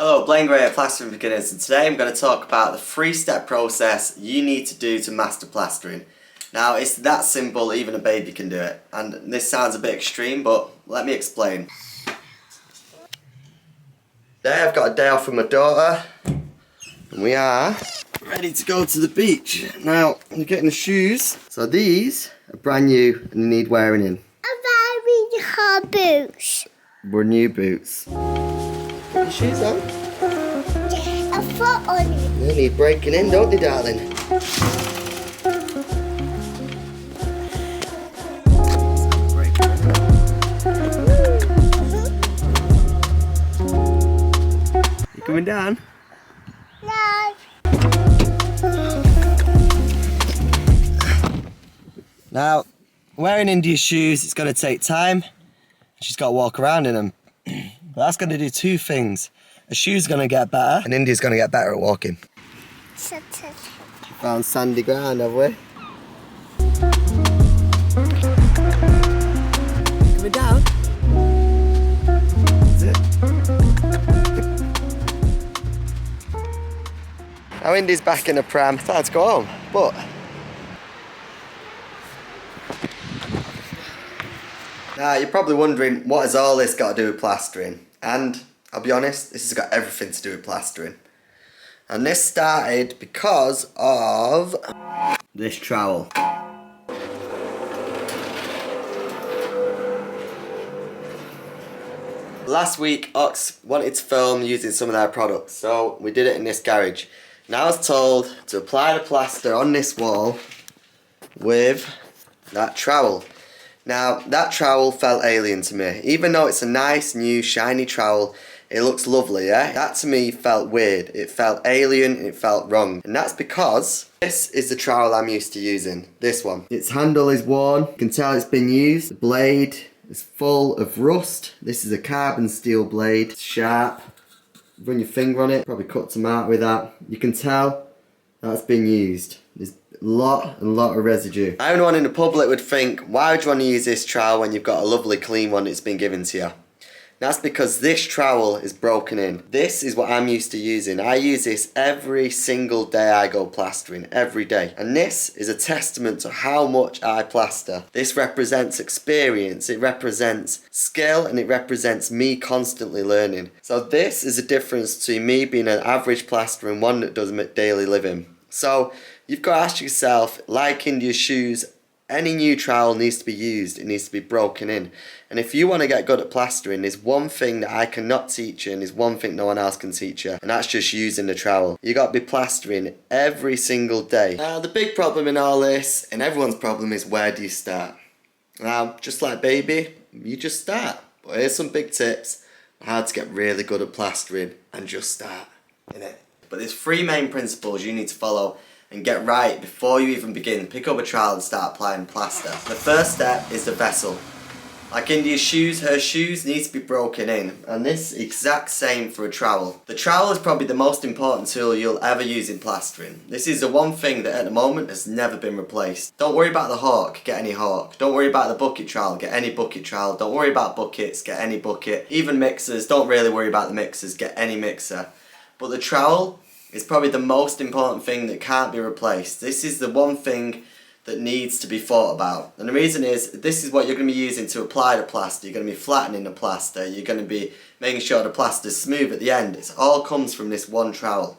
Hello, Blaine Gray at Plastering For Beginners, and today I'm going to talk about the 3-step process you need to do to master plastering. Now, it's that simple, even a baby can do it, and this sounds a bit extreme, but let me explain. Today I've got a day off with my daughter, and we are ready to go to the beach. Now, I'm getting the shoes. So these are brand new and you need wearing in. Very hard boots. We're new boots. Put your shoes on. A foot on it. They need breaking in, don't they, darling? You coming down? No. Now, wearing India's shoes, it's going to take time. She's got to walk around in them. But that's going to do two things. A shoe's going to get better, and India's going to get better at walking. Found sandy ground, have we? Coming down? That's it. Now Indy's back in the pram. Time to go home, but now you're probably wondering, what has all this got to do with plastering? And I'll be honest, this has got everything to do with plastering. And this started because of this trowel. Last week, Ox wanted to film using some of their products, so we did it in this garage. Now I was told to apply the plaster on this wall with that trowel. Now, that trowel felt alien to me. Even though it's a nice, new, shiny trowel, it looks lovely, yeah? That to me felt weird. It felt alien and it felt wrong. And that's because this is the trowel I'm used to using. This one. Its handle is worn. You can tell it's been used. The blade is full of rust. This is a carbon steel blade. It's sharp. Run your finger on it. Probably cut some out with that. You can tell that's been used. There's a lot of residue. Everyone in the public would think, why would you want to use this trowel when you've got a lovely clean one that's been given to you? That's because this trowel is broken in. This is what I'm used to using. I use this every single day I go plastering, every day. And this is a testament to how much I plaster. This represents experience, it represents skill, and it represents me constantly learning. So this is a difference between me being an average plasterer and one that does daily living. So you've got to ask yourself, like India's shoes, any new trowel needs to be used, it needs to be broken in. And if you want to get good at plastering, there's one thing that I cannot teach you and there's one thing no one else can teach you, and that's just using the trowel. You got to be plastering every single day. Now the big problem in all this, and everyone's problem, is where do you start? Now, just like baby, you just start. But here's some big tips on how to get really good at plastering and just start, innit? But there's 3 main principles you need to follow and get right before you even begin. Pick up a trowel and start applying plaster. The first step is the vessel. Like India's shoes, her shoes need to be broken in, and this exact same for a trowel. The trowel is probably the most important tool you'll ever use in plastering. This is the one thing that at the moment has never been replaced. Don't worry about the hawk, get any hawk. Don't worry about the bucket trowel, get any bucket trowel. Don't worry about buckets, get any bucket. Even mixers, don't really worry about the mixers, get any mixer. But the trowel is probably the most important thing that can't be replaced. This is the one thing that needs to be thought about. And the reason is, this is what you're going to be using to apply the plaster. You're going to be flattening the plaster. You're going to be making sure the plaster's smooth at the end. It all comes from this one trowel.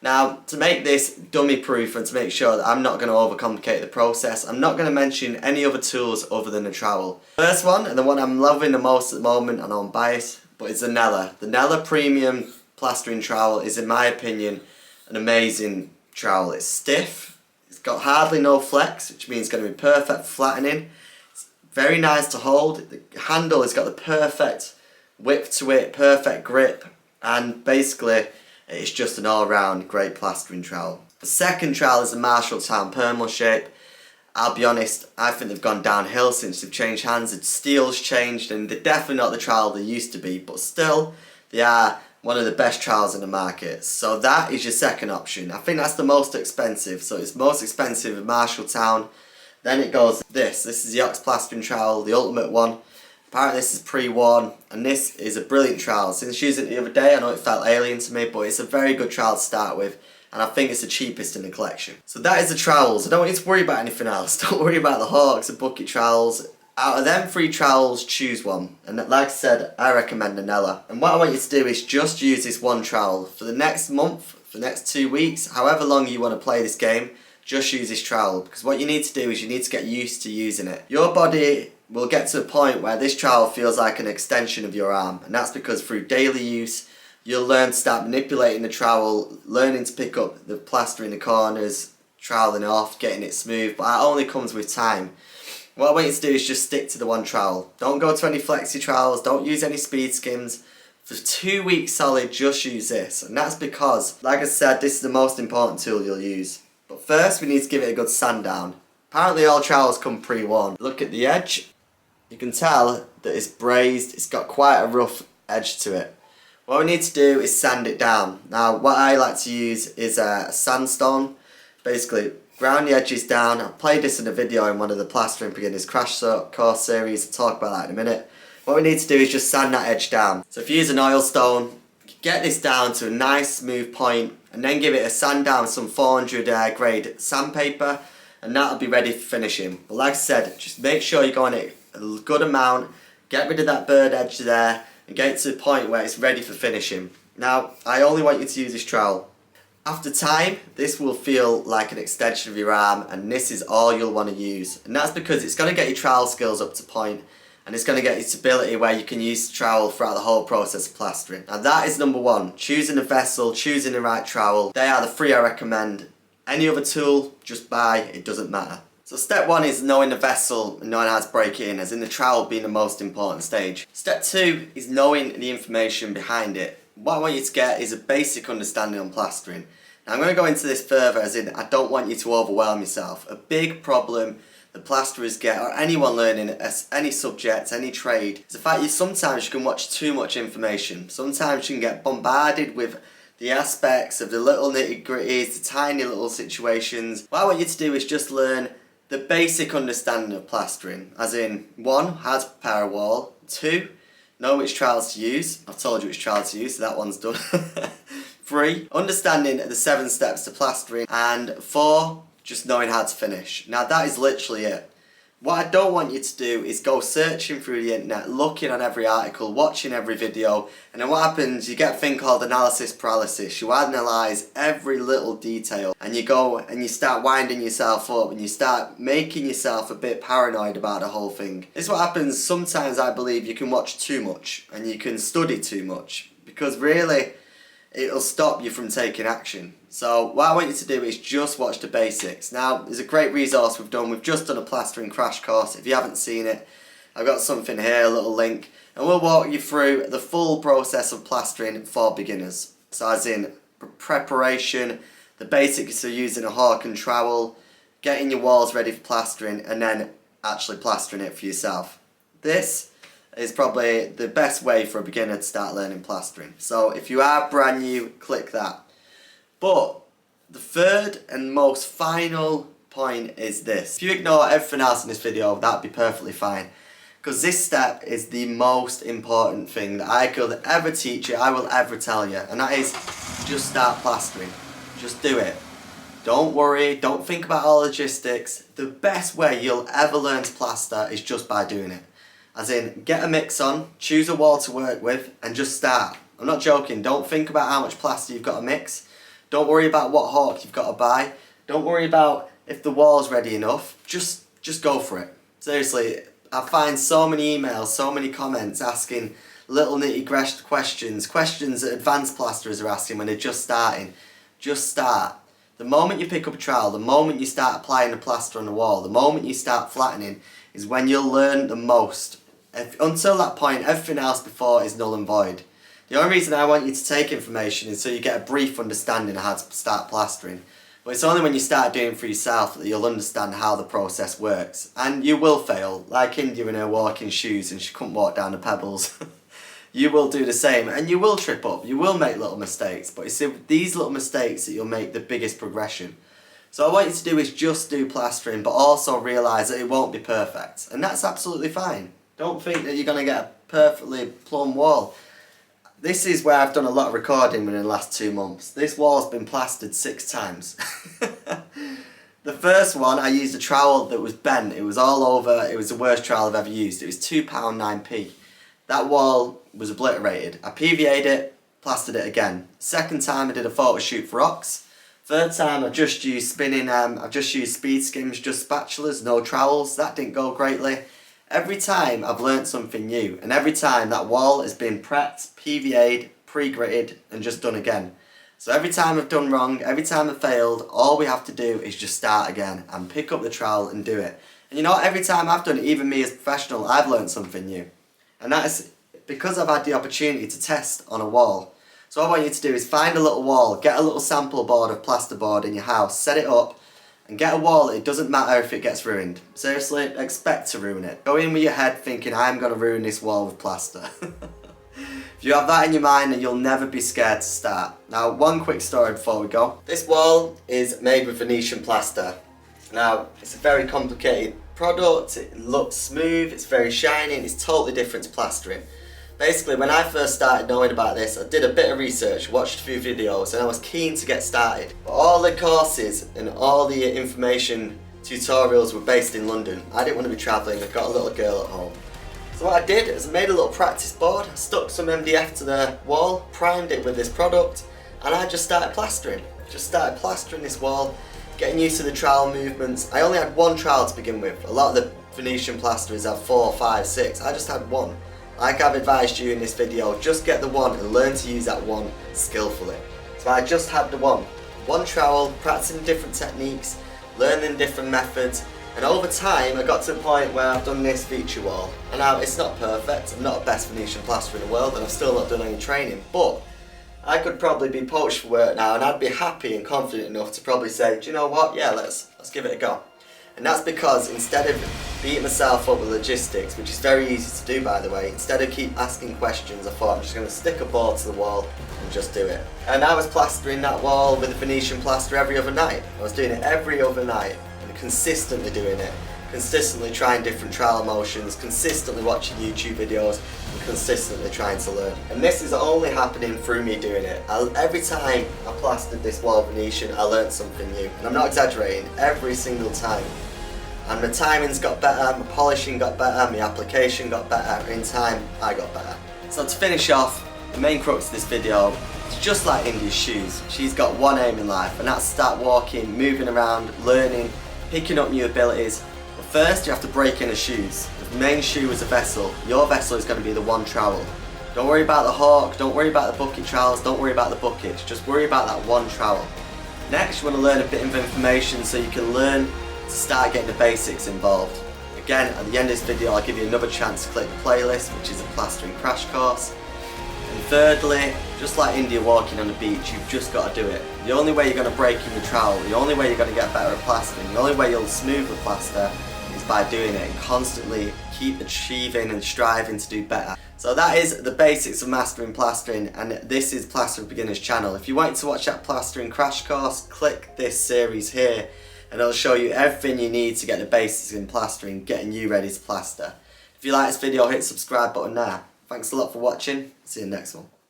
Now, to make this dummy proof and to make sure that I'm not going to overcomplicate the process, I'm not going to mention any other tools other than the trowel. First one, and the one I'm loving the most at the moment, and I'm biased, but it's the Nella. The Nella Premium Plastering Trowel is, in my opinion, an amazing trowel. It's stiff. It's got hardly no flex, which means it's going to be perfect flattening. It's very nice to hold. The handle has got the perfect width to it, perfect grip, and basically it's just an all-round great plastering trowel. The second trowel is the Marshalltown Permal Shape. I'll be honest, I think they've gone downhill since they've changed hands. The steel's changed and they're definitely not the trowel they used to be, but still they are one of the best trowels in the market. So that is your second option. I think that's the most expensive. So it's most expensive in Marshalltown. Then it goes this. This is the Ox Plastering Trowel, the ultimate one. Apparently this is pre-worn, and this is a brilliant trowel. Since using it the other day, I know it felt alien to me, but it's a very good trowel to start with, and I think it's the cheapest in the collection. So that is the trowels. I don't want you to worry about anything else. Don't worry about the hawks and bucket trowels. Out of them 3 trowels, choose one. And like I said, I recommend the Nella. And what I want you to do is just use this one trowel. For the next month, for the next 2 weeks, however long you want to play this game, just use this trowel. Because what you need to do is you need to get used to using it. Your body will get to a point where this trowel feels like an extension of your arm, and that's because through daily use you'll learn to start manipulating the trowel, learning to pick up the plaster in the corners, troweling off, getting it smooth, but that only comes with time. What I want you to do is just stick to the one trowel. Don't go to any flexi trowels, don't use any speed skims. For 2 weeks solid, just use this, and that's because, like I said, this is the most important tool you'll use. But first we need to give it a good sand down. Apparently all trowels come pre-worn. Look at the edge. You can tell that it's brazed, it's got quite a rough edge to it. What we need to do is sand it down. Now what I like to use is a sandstone. Basically ground the edges down. I played this in a video in one of the Plastering For Beginners crash course series. I'll talk about that in a minute. What we need to do is just sand that edge down. So if you use an oil stone, get this down to a nice smooth point, and then give it a sand down with some 400 grade sandpaper, and that'll be ready for finishing. But like I said, just make sure you go on it a good amount, get rid of that bird edge there, and get it to the point where it's ready for finishing. Now, I only want you to use this trowel. After time, this will feel like an extension of your arm, and this is all you'll want to use. And that's because it's going to get your trowel skills up to point, and it's going to get you stability where you can use the trowel throughout the whole process of plastering. Now that is number 1, choosing a vessel, choosing the right trowel. They are the 3 I recommend. Any other tool, just buy, it doesn't matter. So step 1 is knowing the vessel and knowing how to break it in, as in the trowel being the most important stage. Step 2 is knowing the information behind it. What I want you to get is a basic understanding on plastering. Now I'm going to go into this further, as in I don't want you to overwhelm yourself. A big problem the plasterers get, or anyone learning any subject, any trade, is the fact that sometimes you can watch too much information. Sometimes you can get bombarded with the aspects of the little nitty gritties, the tiny little situations. What I want you to do is just learn the basic understanding of plastering, as in 1, how to prepare a wall, 2, know which trowels to use. I've told you which trowel to use, so that one's done. 3, understanding the 7 steps to plastering, and 4, just knowing how to finish. Now that is literally it. What I don't want you to do is go searching through the internet, looking on every article, watching every video, and then what happens, you get a thing called analysis paralysis. You analyse every little detail, and you go and you start winding yourself up, and you start making yourself a bit paranoid about the whole thing. This is what happens sometimes. I believe you can watch too much, and you can study too much, because really it'll stop you from taking action. So what I want you to do is just watch the basics. Now there's a great resource we've just done a plastering crash course. If you haven't seen it, I've got something here, a little link, and we'll walk you through the full process of plastering for beginners. So as in preparation, the basics of using a hawk and trowel, getting your walls ready for plastering, and then actually plastering it for yourself. This is probably the best way for a beginner to start learning plastering. So if you are brand new, click that. But the third and most final point is this. If you ignore everything else in this video, that'd be perfectly fine. Because this step is the most important thing that I could ever teach you, I will ever tell you. And that is, just start plastering. Just do it. Don't worry, don't think about all logistics. The best way you'll ever learn to plaster is just by doing it. As in, get a mix on, choose a wall to work with, and just start. I'm not joking, don't think about how much plaster you've got to mix. Don't worry about what hawk you've got to buy. Don't worry about if the wall's ready enough. Just go for it. Seriously, I find so many emails, so many comments asking little nitty questions that advanced plasterers are asking when they're just starting. Just start. The moment you pick up a trowel, the moment you start applying the plaster on the wall, the moment you start flattening, is when you'll learn the most. Until that point, everything else before is null and void. The only reason I want you to take information is so you get a brief understanding of how to start plastering. But it's only when you start doing it for yourself that you'll understand how the process works. And you will fail, like India in her walking shoes and she couldn't walk down the pebbles. You will do the same, and you will trip up, you will make little mistakes, but it's these little mistakes that you'll make the biggest progression. So what I want you to do is just do plastering, but also realise that it won't be perfect, and that's absolutely fine. Don't think that you're going to get a perfectly plumb wall. This is where I've done a lot of recording within the last 2 months. This wall's been plastered 6 times. The first one, I used a trowel that was bent. It was all over. It was the worst trowel I've ever used. It was £2 9p. That wall was obliterated. I PVA'd it, plastered it again. Second time I did a photo shoot for Ox. Third time I've just used speed skims, just spatulas, no trowels. That didn't go greatly. Every time I've learnt something new, and every time that wall has been prepped, PVA'd, pre-gritted and just done again. So every time I've done wrong, every time I've failed, all we have to do is just start again and pick up the trowel and do it. And you know what, every time I've done it, even me as a professional, I've learnt something new. And that is because I've had the opportunity to test on a wall. So all I want you to do is find a little wall, get a little sample board of plasterboard in your house, set it up, and get a wall. It doesn't matter if it gets ruined. Seriously, expect to ruin it. Go in with your head thinking, I'm going to ruin this wall with plaster. If you have that in your mind, then you'll never be scared to start. Now, one quick story before we go. This wall is made with Venetian plaster. Now, it's a very complicated product. It looks smooth, it's very shiny, and it's totally different to plastering. Basically, when I first started knowing about this, I did a bit of research, watched a few videos, and I was keen to get started. But all the courses and all the information tutorials were based in London. I didn't want to be travelling, I've got a little girl at home. So what I did is I made a little practice board, stuck some MDF to the wall, primed it with this product, and I just started plastering. Just started plastering this wall, getting used to the trowel movements. I only had one trowel to begin with. A lot of the Venetian plasterers have 4, 5, 6. I just had one. Like I've advised you in this video, just get the one and learn to use that one skillfully. So I just had the one trowel, practicing different techniques, learning different methods, and over time I got to the point where I've done this feature wall. And now it's not perfect, I'm not the best Venetian plasterer in the world, and I've still not done any training, but I could probably be poached for work now, and I'd be happy and confident enough to probably say, do you know what, yeah, let's give it a go. And that's because instead of beating myself up with logistics, which is very easy to do by the way, instead of keep asking questions, I thought I'm just going to stick a board to the wall and just do it. And I was plastering that wall with a Venetian plaster every other night. I was doing it every other night and consistently doing it. Consistently trying different trowel motions, consistently watching YouTube videos, and consistently trying to learn. And this is only happening through me doing it. Every time I plastered this wall Venetian, I learned something new. And I'm not exaggerating, every single time. And my timings got better, my polishing got better, my application got better, in time I got better. So to finish off, the main crux of this video is just like India's shoes. She's got one aim in life, and that's start walking, moving around, learning, picking up new abilities. First, you have to break in the shoes. The main shoe is a vessel. Your vessel is going to be the one trowel. Don't worry about the hawk, don't worry about the bucket trowels, don't worry about the buckets, just worry about that one trowel. Next, you want to learn a bit of information so you can learn to start getting the basics involved. Again, at the end of this video, I'll give you another chance to click the playlist, which is a plastering crash course. And thirdly, just like India walking on the beach, you've just got to do it. The only way you're going to break in your trowel, the only way you're going to get better at plastering, the only way you'll smooth the plaster is by doing it and constantly keep achieving and striving to do better. So that is the basics of mastering plastering, and this is Plastering For Beginners channel. If you want to watch that plastering crash course, click this series here and it'll show you everything you need to get the basics in plastering, getting you ready to plaster. If you like this video, hit the subscribe button now. Thanks a lot for watching. See you in the next one.